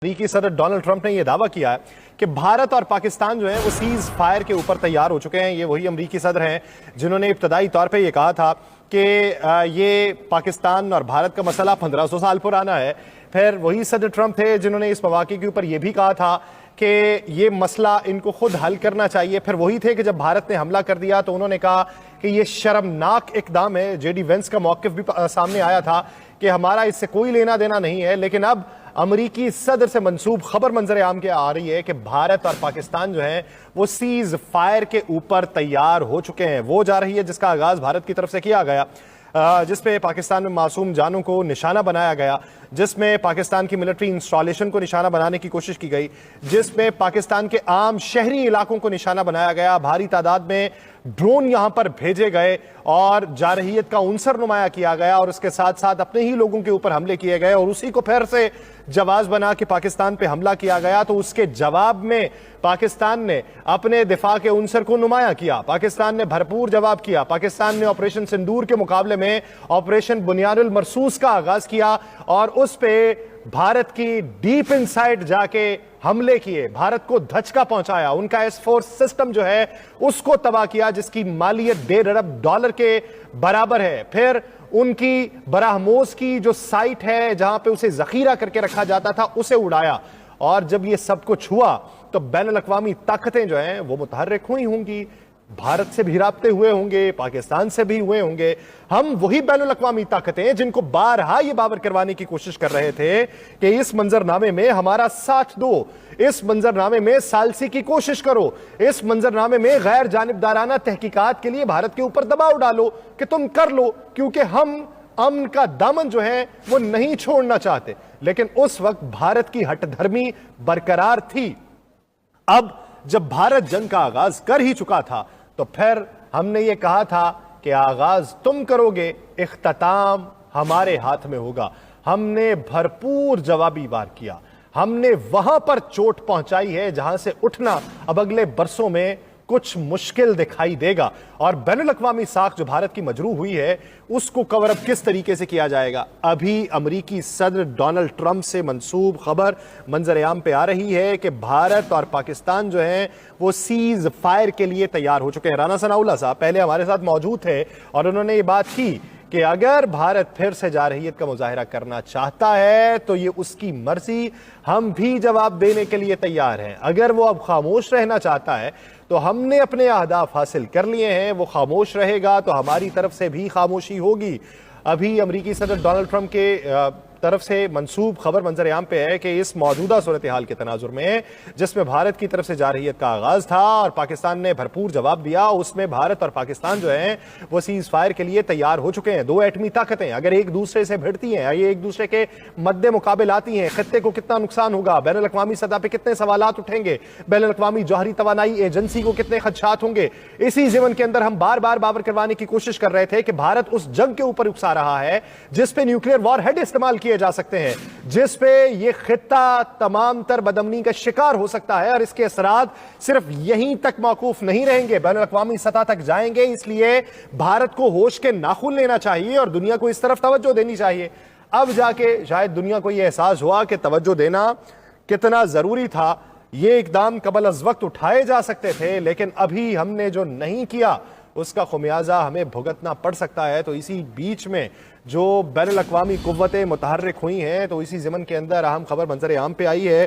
अमेरिकी सदर Donald Trump ने यह दावा किया है कि भारत और पाकिस्तान जो है वो सीज फायर के ऊपर तैयार हो चुके हैं। ये वही अमेरिकी सदर हैं जिन्होंने इब्तदाई तौर पे ये कहा था कि ये पाकिस्तान और भारत का मसला 1500 साल पुराना है। फिर वही सदर ट्रंप थे जिन्होंने इस मौके के ऊपर यह भी कहा था कि ये मसला इनको खुद हल करना चाहिए। फिर वही थे कि जब भारत ने हमला कर दिया तो उन्होंने कहा कि ये शर्मनाक इकदाम है। जेडी वेंस का मौक़िफ़ भी सामने आया था कि हमारा इससे कोई लेना देना नहीं है। लेकिन अब अमरीकी सदर से मंसूब खबर मंजर आम के आ रही है कि भारत और पाकिस्तान जो है वो सीज फायर के ऊपर तैयार हो चुके हैं। वो जा रही है जिसका आगाज भारत की तरफ से किया गया, जिसपे पाकिस्तान में मासूम जानों को निशाना बनाया गया, जिसमें पाकिस्तान की मिलिट्री इंस्टॉलेशन को निशाना बनाने की कोशिश की गई, जिसमें पाकिस्तान के आम शहरी इलाकों को निशाना बनाया गया। भारी तादाद में ड्रोन यहां पर भेजे गए और जारहियत का उनसर नुमाया किया गया और उसके साथ साथ अपने ही लोगों के ऊपर हमले किए गए और उसी को फिर से जवाब बना के पाकिस्तान पे हमला किया गया। तो उसके जवाब में पाकिस्तान ने अपने दिफा के उनसर को नुमाया किया, पाकिस्तान ने भरपूर जवाब किया। पाकिस्तान ने ऑपरेशन सिंदूर के मुकाबले में ऑपरेशन बुनियानुल मरसूस का आगाज किया और उस पे भारत की डीप इनसाइड जाके हमले किए, भारत को धचका पहुंचाया, उनका एस-4 सिस्टम जो है उसको तबाह किया जिसकी मालियत $1.5 अरब के बराबर है। फिर उनकी बराहमोस की जो साइट है जहां पे उसे जखीरा करके रखा जाता था उसे उड़ाया। और जब ये सब कुछ हुआ तो बैनुल अक़वामी ताकतें जो हैं वो मुतहर्रिक हुई होंगी, भारत से भी राब्ते हुए होंगे, पाकिस्तान से भी हुए होंगे। हम वही बैनुल अक़वामी ताकतें जिनको बारहा ये बावर करवाने की कोशिश कर रहे थे कि इस मंजरनामे में हमारा साथ दो, इस मंजरनामे में सालसी की कोशिश करो, इस मंजरनामे में गैर जानिबदाराना तहकीकात के लिए भारत के ऊपर दबाव डालो कि तुम कर लो, क्योंकि हम अमन का दामन जो है वो नहीं छोड़ना चाहते। लेकिन उस वक्त भारत की हठधर्मी बरकरार थी। अब जब भारत जंग का आगाज कर ही चुका था तो फिर हमने ये कहा था कि आगाज तुम करोगे, इख्तिताम हमारे हाथ में होगा। हमने भरपूर जवाबी वार किया, हमने वहां पर चोट पहुंचाई है जहां से उठना अब अगले बरसों में कुछ मुश्किल दिखाई देगा। और बैनुल अक़वामी साख जो भारत की मजरू हुई है उसको कवर अप किस तरीके से किया जाएगा। अभी अमरीकी सदर डोनाल्ड ट्रंप से मंसूब खबर मंजर आम पे आ रही है कि भारत और पाकिस्तान जो है वो सीज फायर के लिए तैयार हो चुके हैं। राना सनाउल्लाह साहब पहले हमारे साथ मौजूद थे और उन्होंने ये बात की कि अगर भारत फिर से जारहियत का मुजाहिरा करना चाहता है तो ये उसकी मर्जी, हम भी जवाब देने के लिए तैयार हैं। अगर वो अब खामोश रहना चाहता है तो हमने अपने अहदाफ हासिल कर लिए हैं, वो खामोश रहेगा तो हमारी तरफ से भी खामोशी होगी। अभी अमरीकी सदर डोनाल्ड ट्रंप के तरफ से मंसूब खबर मंजर आम पे है कि इस मौजूदा सूरत हाल के तनाजुर में जिसमें भारत की तरफ से जारहियत का आगाज था और पाकिस्तान ने भरपूर जवाब दिया, उसमें भारत और पाकिस्तान जो है वो सीज फायर के लिए तैयार हो चुके हैं। दो एटमी ताकतें अगर एक दूसरे से भिड़ती हैं, ये एक दूसरे के मद्दे मुकाबिल आती हैं, खत्ते को कितना नुकसान होगा, बैनुल अक़वामी सतह पे कितने सवालात उठेंगे, बैनुल अक़वामी जौहरी तवानाई एजेंसी को कितने खदशात होंगे। इसी ज़िमन के अंदर हम बार बार बावर करवाने की कोशिश कर रहे थे कि भारत उस जंग के ऊपर उकसा रहा है जिस पे न्यूक्लियर वॉर हेड इस्तेमाल किए जा सकते हैं, जिस पे ये खित्ता तमाम तर बदअमनी का शिकार हो सकता है और इसके असरात सिर्फ यहीं तक मौकूफ नहीं रहेंगे, बैनुल अक़वामी सतह तक जाएंगे। इसलिए भारत को होश के नाखून लेना चाहिए और दुनिया को इस तरफ तवज्जो देनी चाहिए। अब जाके शायद दुनिया को यह एहसास हुआ कि तवज्जो देना कितना जरूरी था। ये इकदाम कबल अज़ वक्त उठाए जा सकते थे लेकिन अभी हमने जो नहीं किया उसका खुमियाजा हमें भुगतना पड़ सकता है। तो इसी बीच में जो बैनुल अक़वामी कुव्वतें मुतहर्रिक हुई हैं तो इसी ज़िमन के अंदर अहम खबर मंजर आम पे आई है